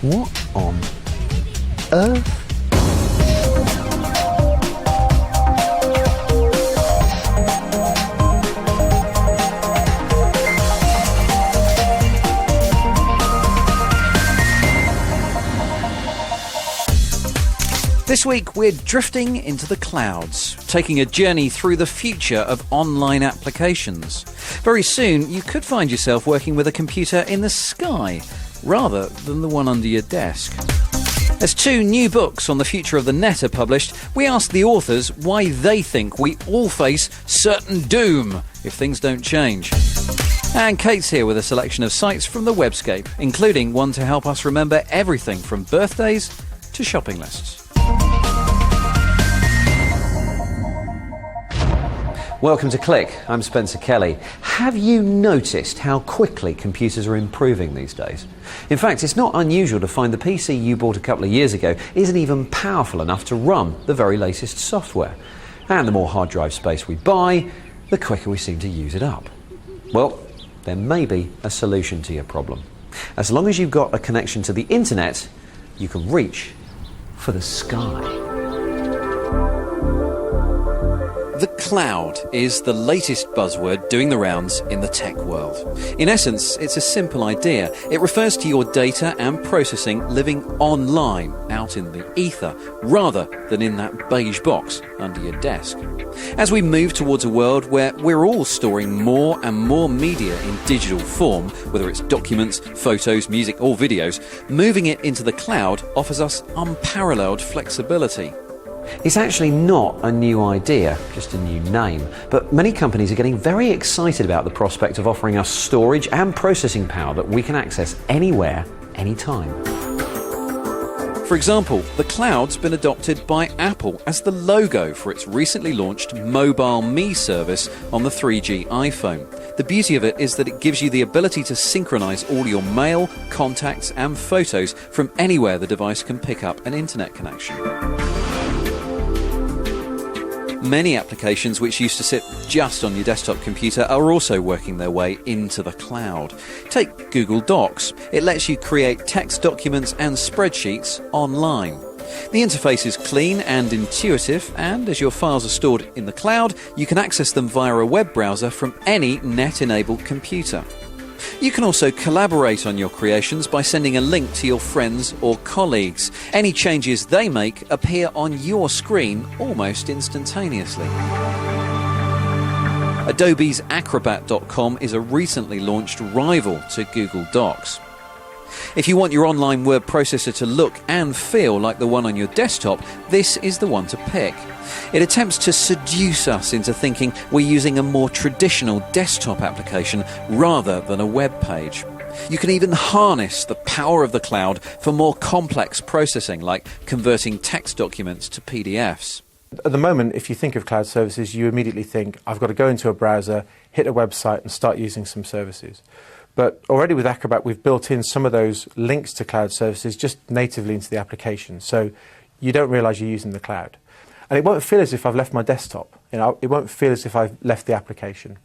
What on earth? This week we're drifting into the clouds, taking a journey through the future of online applications. Very soon you could find yourself working with a computer in the sky, rather than the one under your desk. As 2 new books on the future of the net are published, we ask the authors why they think we all face certain doom if things don't change. And Kate's here with a selection of sites from the webscape, including one to help us remember everything from birthdays to shopping lists. Welcome to Click. I'm Spencer Kelly. Have you noticed how quickly computers are improving these days? In fact, it's not unusual to find the PC you bought a couple of years ago isn't even powerful enough to run the very latest software. And the more hard drive space we buy, the quicker we seem to use it up. Well, there may be a solution to your problem. As long as you've got a connection to the internet, you can reach for the sky. The cloud is the latest buzzword doing the rounds in the tech world. In essence, it's a simple idea. It refers to your data and processing living online, out in the ether, rather than in that beige box under your desk. As we move towards a world where we're all storing more and more media in digital form, whether it's documents, photos, music or videos, moving it into the cloud offers us unparalleled flexibility. It's actually not a new idea, just a new name, but many companies are getting very excited about the prospect of offering us storage and processing power that we can access anywhere, anytime. For example, the cloud's been adopted by Apple as the logo for its recently launched Mobile Me service on the 3G iPhone. The beauty of it is that it gives you the ability to synchronize all your mail, contacts and photos from anywhere the device can pick up an internet connection. Many applications which used to sit just on your desktop computer are also working their way into the cloud. Take Google Docs. It lets you create text documents and spreadsheets online. The interface is clean and intuitive, and as your files are stored in the cloud, you can access them via a web browser from any net-enabled computer. You can also collaborate on your creations by sending a link to your friends or colleagues. Any changes they make appear on your screen almost instantaneously. Adobe's Acrobat.com is a recently launched rival to Google Docs. If you want your online word processor to look and feel like the one on your desktop, this is the one to pick. It attempts to seduce us into thinking we're using a more traditional desktop application rather than a web page. You can even harness the power of the cloud for more complex processing, like converting text documents to PDFs. At the moment, if you think of cloud services, you immediately think, I've got to go into a browser, hit a website and start using some services. But already with Acrobat, we've built in some of those links to cloud services just natively into the application. So you don't realize you're using the cloud. And it won't feel as if I've left my desktop. It won't feel as if I've left the application.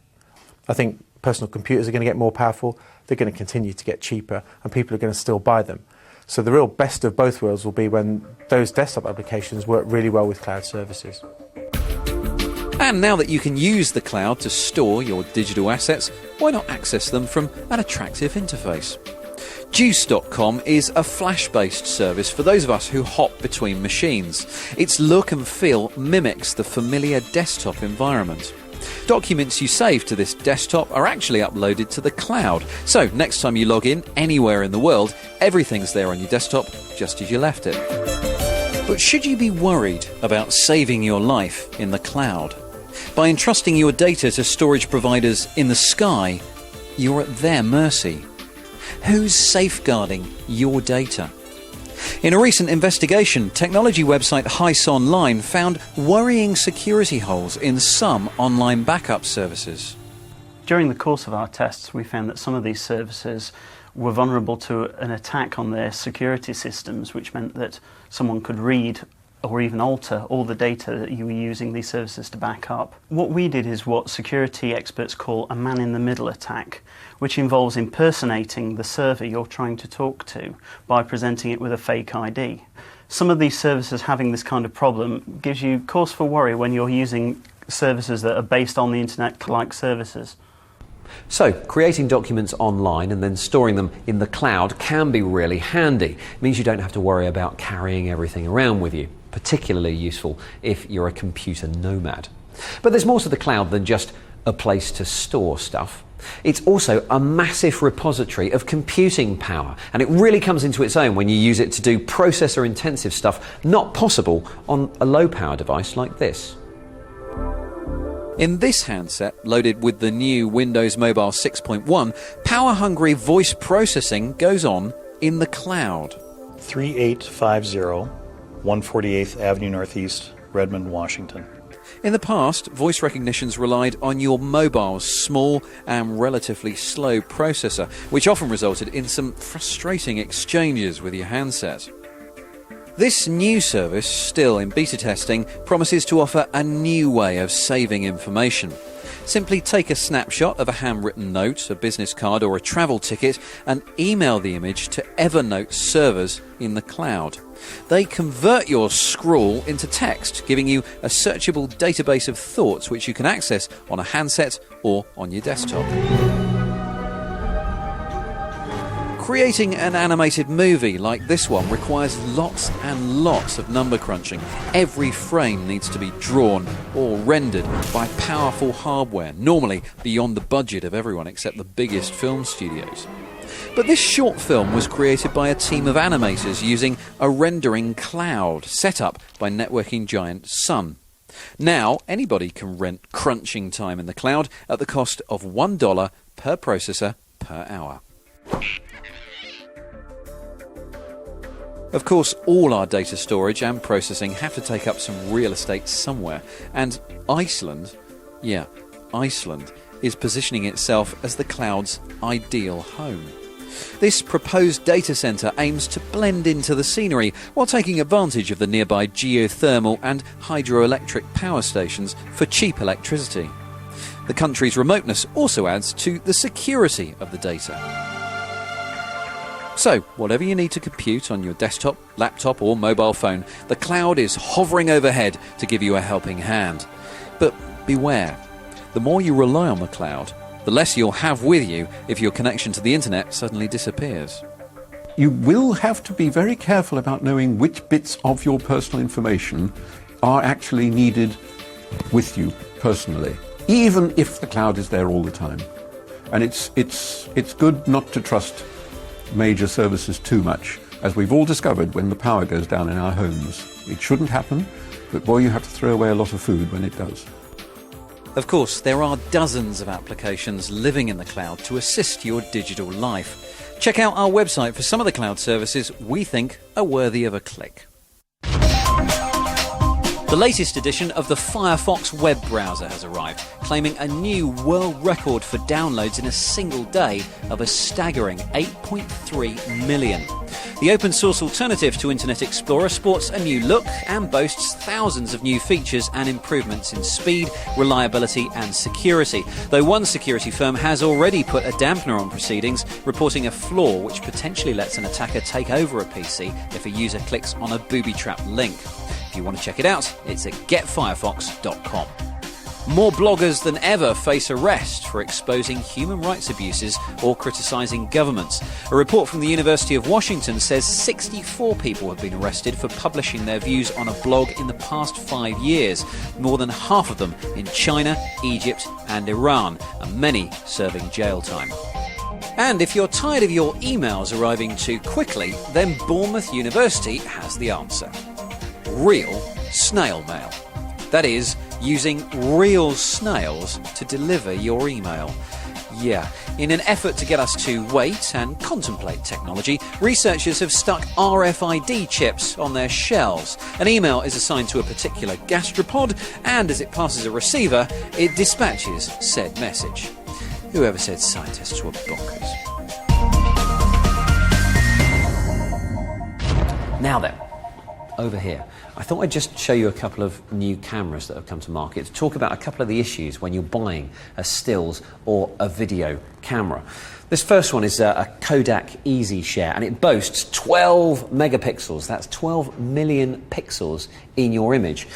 I think personal computers are going to get more powerful. They're going to continue to get cheaper, and people are going to still buy them. So the real best of both worlds will be when those desktop applications work really well with cloud services. And now that you can use the cloud to store your digital assets, why not access them from an attractive interface? Juice.com is a Flash-based service for those of us who hop between machines. Its look and feel mimics the familiar desktop environment. Documents you save to this desktop are actually uploaded to the cloud. So next time you log in anywhere in the world, everything's there on your desktop just as you left it. But should you be worried about saving your life in the cloud? By entrusting your data to storage providers in the sky, you're at their mercy. Who's safeguarding your data? In a recent investigation, technology website Heis Online found worrying security holes in some online backup services. During the course of our tests, we found that some of these services were vulnerable to an attack on their security systems, which meant that someone could read or even alter all the data that you were using these services to back up. What we did is what security experts call a man-in-the-middle attack, which involves impersonating the server you're trying to talk to by presenting it with a fake ID. Some of these services having this kind of problem gives you cause for worry when you're using services that are based on the internet-like services. So, creating documents online and then storing them in the cloud can be really handy. It means you don't have to worry about carrying everything around with you. Particularly useful if you're a computer nomad. But there's more to the cloud than just a place to store stuff. It's also a massive repository of computing power, and it really comes into its own when you use it to do processor-intensive stuff not possible on a low-power device like this. In this handset, loaded with the new Windows Mobile 6.1, power-hungry voice processing goes on in the cloud. 3850 148th Avenue Northeast, Redmond, Washington. In the past, voice recognitions relied on your mobile's small and relatively slow processor, which often resulted in some frustrating exchanges with your handset. This new service, still in beta testing, promises to offer a new way of saving information. Simply take a snapshot of a handwritten note, a business card or a travel ticket and email the image to Evernote servers in the cloud. They convert your scrawl into text, giving you a searchable database of thoughts which you can access on a handset or on your desktop. Creating an animated movie like this one requires lots and lots of number crunching. Every frame needs to be drawn or rendered by powerful hardware, normally beyond the budget of everyone except the biggest film studios. But this short film was created by a team of animators using a rendering cloud set up by networking giant Sun. Now, anybody can rent crunching time in the cloud at the cost of $1 per processor per hour. Of course, all our data storage and processing have to take up some real estate somewhere, and Iceland is positioning itself as the cloud's ideal home. This proposed data centre aims to blend into the scenery while taking advantage of the nearby geothermal and hydroelectric power stations for cheap electricity. The country's remoteness also adds to the security of the data. So, whatever you need to compute on your desktop, laptop or mobile phone, the cloud is hovering overhead to give you a helping hand. But beware, the more you rely on the cloud, the less you'll have with you if your connection to the internet suddenly disappears. You will have to be very careful about knowing which bits of your personal information are actually needed with you personally, even if the cloud is there all the time. And it's good not to trust major services too much, as we've all discovered when the power goes down in our homes. It shouldn't happen, but boy, you have to throw away a lot of food when it does. Of course, there are dozens of applications living in the cloud to assist your digital life. Check out our website for some of the cloud services we think are worthy of a click. The latest edition of the Firefox web browser has arrived, claiming a new world record for downloads in a single day of a staggering 8.3 million. The open source alternative to Internet Explorer sports a new look and boasts thousands of new features and improvements in speed, reliability and security, though one security firm has already put a dampener on proceedings, reporting a flaw which potentially lets an attacker take over a PC if a user clicks on a booby-trapped link. If you want to check it out, it's at getfirefox.com. More bloggers than ever face arrest for exposing human rights abuses or criticising governments. A report from the University of Washington says 64 people have been arrested for publishing their views on a blog in the past 5 years, more than half of them in China, Egypt and Iran, and many serving jail time. And if you're tired of your emails arriving too quickly, then Bournemouth University has the answer. Real snail mail. That is, using real snails to deliver your email. Yeah, in an effort to get us to wait and contemplate technology, researchers have stuck RFID chips on their shells. An email is assigned to a particular gastropod, and as it passes a receiver, it dispatches said message. Whoever said scientists were bonkers? Now then, over here. I thought I'd just show you a couple of new cameras that have come to market to talk about a couple of the issues when you're buying a stills or a video camera. This first one is a Kodak EasyShare, and it boasts 12 megapixels. That's 12 million pixels in your image.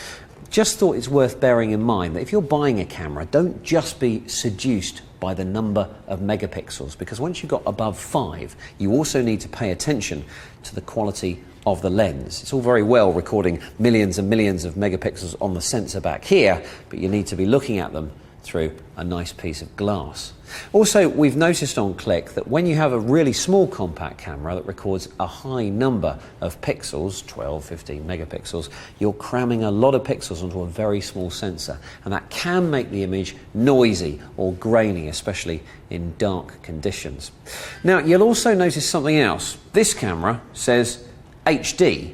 Just thought it's worth bearing in mind that if you're buying a camera, don't just be seduced by the number of megapixels, because once you've got above 5, you also need to pay attention to the quality of the lens. It's all very well recording millions and millions of megapixels on the sensor back here, but you need to be looking at them through a nice piece of glass. Also, we've noticed on Click that when you have a really small compact camera that records a high number of pixels, 12, 15 megapixels, you're cramming a lot of pixels onto a very small sensor, and that can make the image noisy or grainy, especially in dark conditions. Now, you'll also notice something else. This camera says HD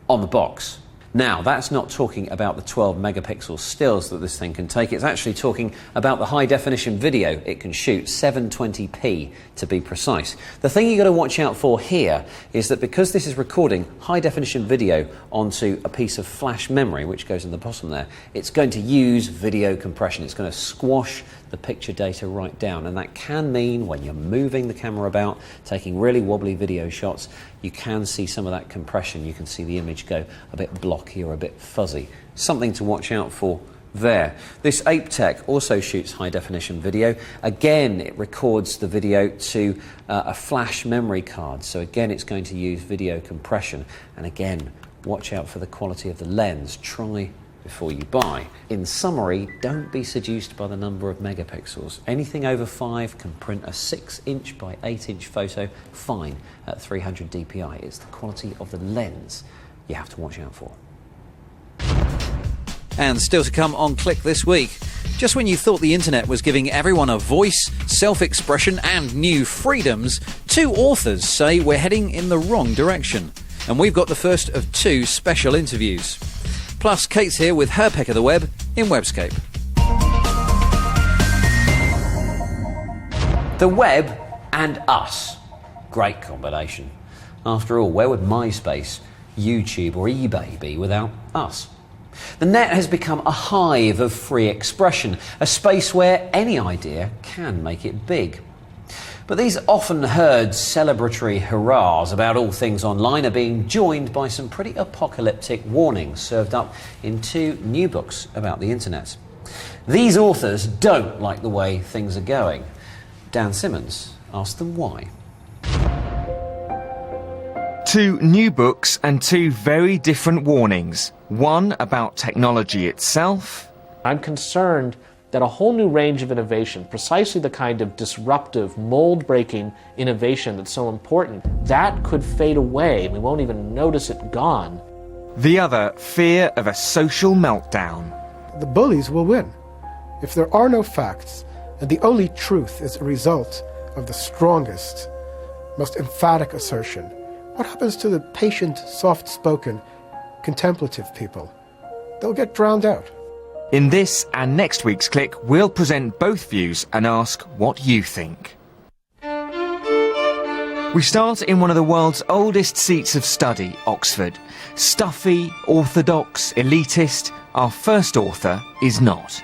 on the box. Now, that's not talking about the 12 megapixel stills that this thing can take. It's actually talking about the high definition video it can shoot, 720p to be precise. The thing you've got to watch out for here is that because this is recording high definition video onto a piece of flash memory, which goes in the bottom there, it's going to use video compression. It's going to squash the picture data right down, and that can mean when you're moving the camera about, taking really wobbly video shots, you can see some of that compression. You can see the image go a bit blocky or a bit fuzzy. Something to watch out for there. This ApeTech also shoots high definition video. Again, it records the video to a flash memory card, so again it's going to use video compression, and again watch out for the quality of the lens. Try before you buy. In summary, don't be seduced by the number of megapixels. Anything over 5 can print a 6-inch by 8-inch photo fine at 300 dpi. It's the quality of the lens you have to watch out for. And still to come on Click this week. Just when you thought the internet was giving everyone a voice, self-expression and new freedoms, 2 authors say we're heading in the wrong direction. And we've got the first of 2 special interviews. Plus, Kate's here with her pick of the web in Webscape. The web and us. Great combination. After all, where would MySpace, YouTube or eBay be without us? The net has become a hive of free expression, a space where any idea can make it big. But these often heard celebratory hurrahs about all things online are being joined by some pretty apocalyptic warnings served up in 2 new books about the internet. These authors don't like the way things are going. Dan Simmons asked them why. 2 new books and 2 very different warnings. One about technology itself. I'm concerned that a whole new range of innovation, precisely the kind of disruptive, mold-breaking innovation that's so important, that could fade away and we won't even notice it gone. The other, fear of a social meltdown. The bullies will win. If there are no facts, and the only truth is a result of the strongest, most emphatic assertion, what happens to the patient, soft-spoken, contemplative people? They'll get drowned out. In this and next week's Click, we'll present both views and ask what you think. We start in one of the world's oldest seats of study, Oxford. Stuffy, orthodox, elitist, our first author is not.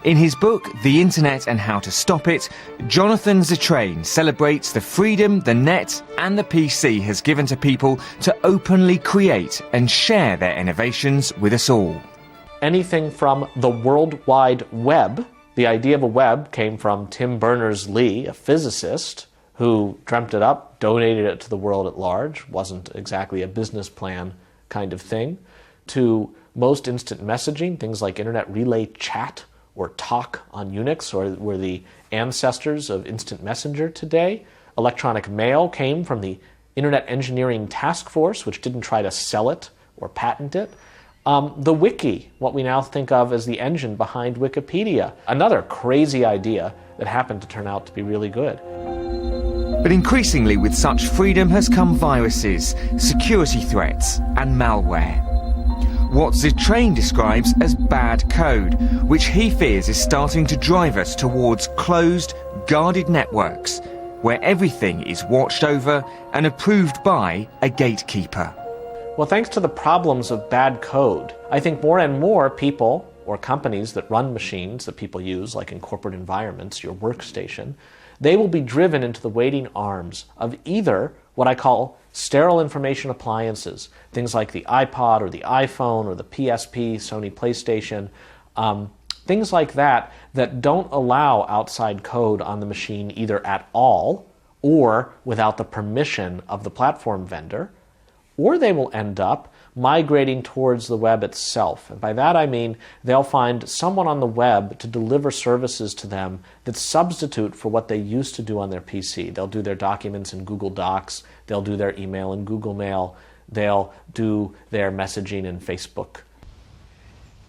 In his book, The Internet and How to Stop It, Jonathan Zittrain celebrates the freedom the net and the PC has given to people to openly create and share their innovations with us all. Anything from the World Wide Web. The idea of a web came from Tim Berners-Lee, a physicist, who dreamt it up, donated it to the world at large. Wasn't exactly a business plan kind of thing. To most instant messaging, things like Internet Relay Chat or Talk on Unix, or were the ancestors of instant messenger today. Electronic mail came from the Internet Engineering Task Force, which didn't try to sell it or patent it. The wiki, what we now think of as the engine behind Wikipedia. Another crazy idea that happened to turn out to be really good. But increasingly with such freedom has come viruses, security threats and malware. What Zittrain describes as bad code, which he fears is starting to drive us towards closed, guarded networks, where everything is watched over and approved by a gatekeeper. Well, thanks to the problems of bad code, I think more and more people or companies that run machines that people use, like in corporate environments, your workstation, they will be driven into the waiting arms of either what I call sterile information appliances, things like the iPod or the iPhone or the PSP, Sony PlayStation, things like that don't allow outside code on the machine either at all or without the permission of the platform vendor, or they will end up migrating towards the web itself. And by that I mean they'll find someone on the web to deliver services to them that substitute for what they used to do on their PC. They'll do their documents in Google Docs, they'll do their email in Google Mail, they'll do their messaging in Facebook.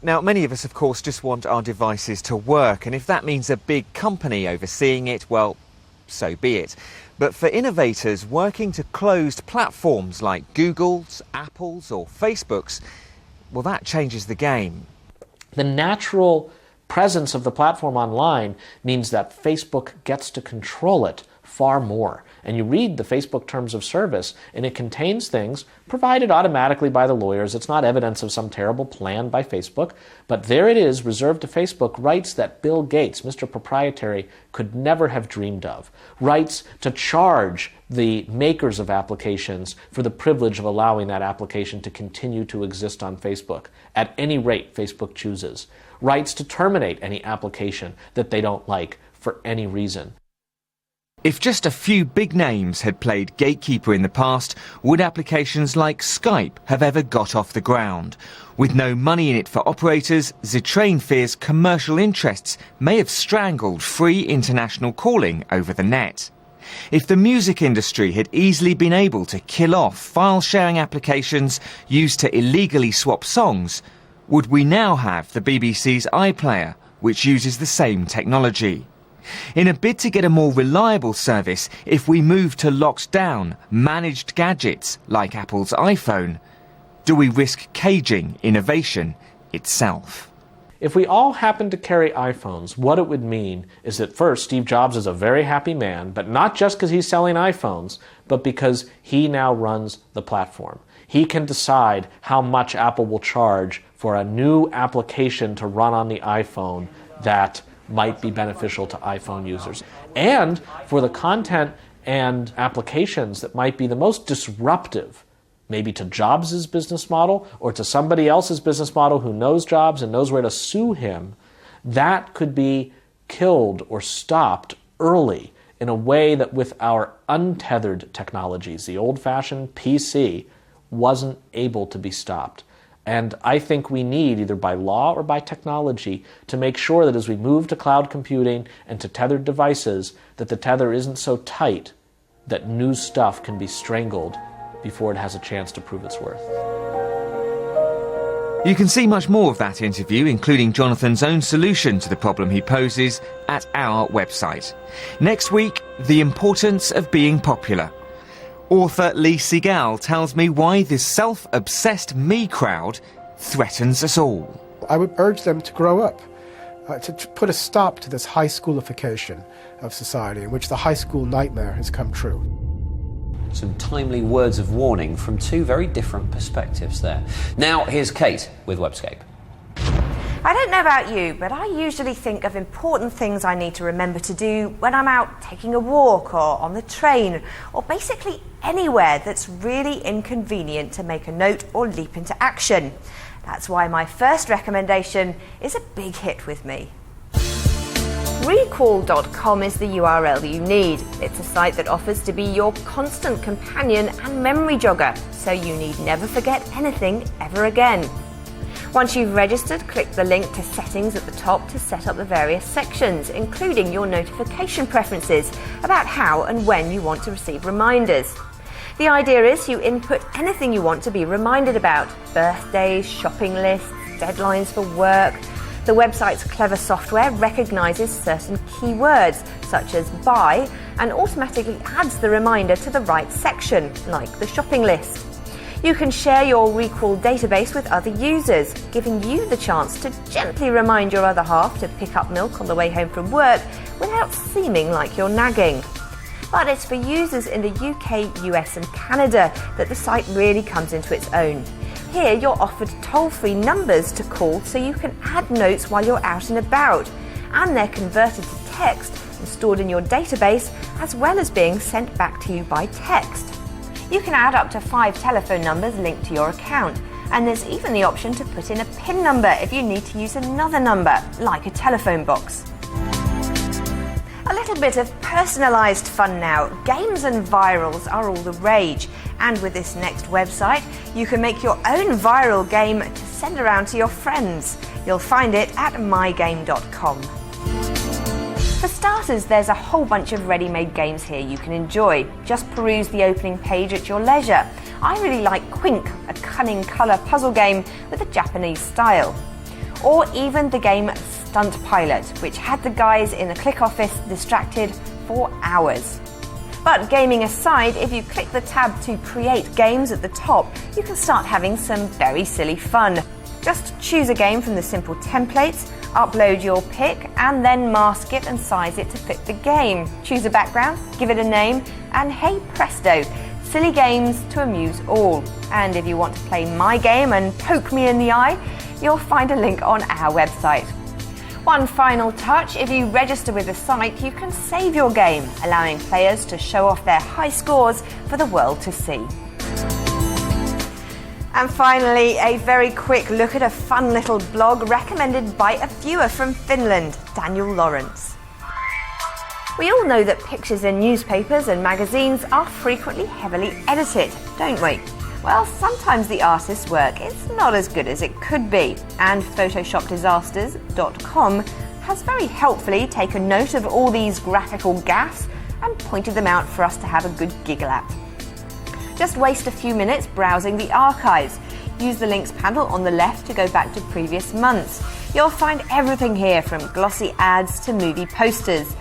Now, many of us, of course, just want our devices to work, and if that means a big company overseeing it, well, so be it. But for innovators working to closed platforms like Google's, Apple's or Facebook's, well, that changes the game. The natural presence of the platform online means that Facebook gets to control it far more. And you read the Facebook Terms of Service, and it contains things provided automatically by the lawyers. It's not evidence of some terrible plan by Facebook, but there it is, reserved to Facebook, rights that Bill Gates, Mr. Proprietary, could never have dreamed of. Rights to charge the makers of applications for the privilege of allowing that application to continue to exist on Facebook at any rate Facebook chooses. Rights to terminate any application that they don't like for any reason. If just a few big names had played gatekeeper in the past, would applications like Skype have ever got off the ground? With no money in it for operators, Zitrain fears commercial interests may have strangled free international calling over the net. If the music industry had easily been able to kill off file-sharing applications used to illegally swap songs, would we now have the BBC's iPlayer, which uses the same technology? In a bid to get a more reliable service, if we move to locked down, managed gadgets like Apple's iPhone, do we risk caging innovation itself? If we all happened to carry iPhones, what it would mean is that first, Steve Jobs is a very happy man, but not just because he's selling iPhones, but because he now runs the platform. He can decide how much Apple will charge for a new application to run on the iPhone that might be beneficial to iPhone users. And for the content and applications that might be the most disruptive, maybe to Jobs' business model or to somebody else's business model who knows Jobs and knows where to sue him, that could be killed or stopped early in a way that with our untethered technologies, the old-fashioned PC, wasn't able to be stopped. And I think we need, either by law or by technology, to make sure that as we move to cloud computing and to tethered devices, that the tether isn't so tight that new stuff can be strangled before it has a chance to prove its worth. You can see much more of that interview, including Jonathan's own solution to the problem he poses, at our website. Next week, the importance of being popular. Author Lee Segal tells me why this self-obsessed me crowd threatens us all. I would urge them to grow up, to put a stop to this high schoolification of society in which the high school nightmare has come true. Some timely words of warning from two very different perspectives there. Now, here's Kate with Webscape. I don't know about you, but I usually think of important things I need to remember to do when I'm out taking a walk or on the train or basically anywhere that's really inconvenient to make a note or leap into action. That's why my first recommendation is a big hit with me. Recall.com is the URL you need. It's a site that offers to be your constant companion and memory jogger, so you need never forget anything ever again. Once you've registered, click the link to settings at the top to set up the various sections, including your notification preferences about how and when you want to receive reminders. The idea is you input anything you want to be reminded about: birthdays, shopping lists, deadlines for work. The website's clever software recognises certain keywords, such as buy, and automatically adds the reminder to the right section, like the shopping list. You can share your Recall database with other users, giving you the chance to gently remind your other half to pick up milk on the way home from work without seeming like you're nagging. But it's for users in the UK, US and Canada that the site really comes into its own. Here you're offered toll-free numbers to call so you can add notes while you're out and about, and they're converted to text and stored in your database, as well as being sent back to you by text. You can add up to 5 telephone numbers linked to your account, and there's even the option to put in a PIN number if you need to use another number, like a telephone box. A little bit of personalised fun now. Games and virals are all the rage, and with this next website you can make your own viral game to send around to your friends. You'll find it at mygame.com. For starters, there's a whole bunch of ready-made games here you can enjoy. Just peruse the opening page at your leisure. I really like Quink, a cunning colour puzzle game with a Japanese style. Or even the game Stunt Pilot, which had the guys in the Click office distracted for hours. But gaming aside, if you click the tab to create games at the top, you can start having some very silly fun. Just choose a game from the simple templates, upload your pick, and then mask it and size it to fit the game. Choose a background, give it a name, and hey presto, silly games to amuse all. And if you want to play my game and poke me in the eye, you'll find a link on our website. One final touch, if you register with the site, you can save your game, allowing players to show off their high scores for the world to see. And finally, a very quick look at a fun little blog recommended by a viewer from Finland, Daniel Lawrence. We all know that pictures in newspapers and magazines are frequently heavily edited, don't we? Well, sometimes the artist's work is not as good as it could be, and PhotoshopDisasters.com has very helpfully taken note of all these graphical gaffes and pointed them out for us to have a good giggle at. Just waste a few minutes browsing the archives. Use the links panel on the left to go back to previous months. You'll find everything here from glossy ads to movie posters.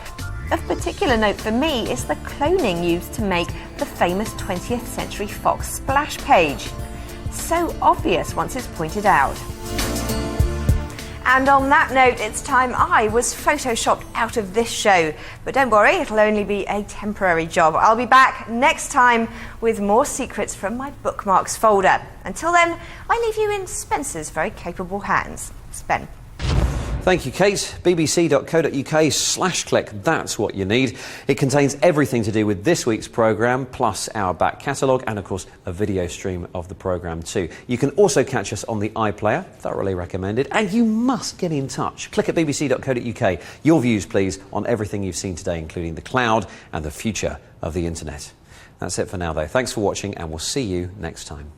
Of particular note for me is the cloning used to make the famous 20th Century Fox splash page. So obvious once it's pointed out. And on that note, it's time I was photoshopped out of this show. But don't worry, it'll only be a temporary job. I'll be back next time with more secrets from my bookmarks folder. Until then, I leave you in Spencer's very capable hands. Spen. Thank you, Kate. bbc.co.uk/click. That's what you need. It contains everything to do with this week's programme, plus our back catalogue and, of course, a video stream of the programme too. You can also catch us on the iPlayer, thoroughly recommended, and you must get in touch. Click at bbc.co.uk. Your views, please, on everything you've seen today, including the cloud and the future of the internet. That's it for now, though. Thanks for watching, and we'll see you next time.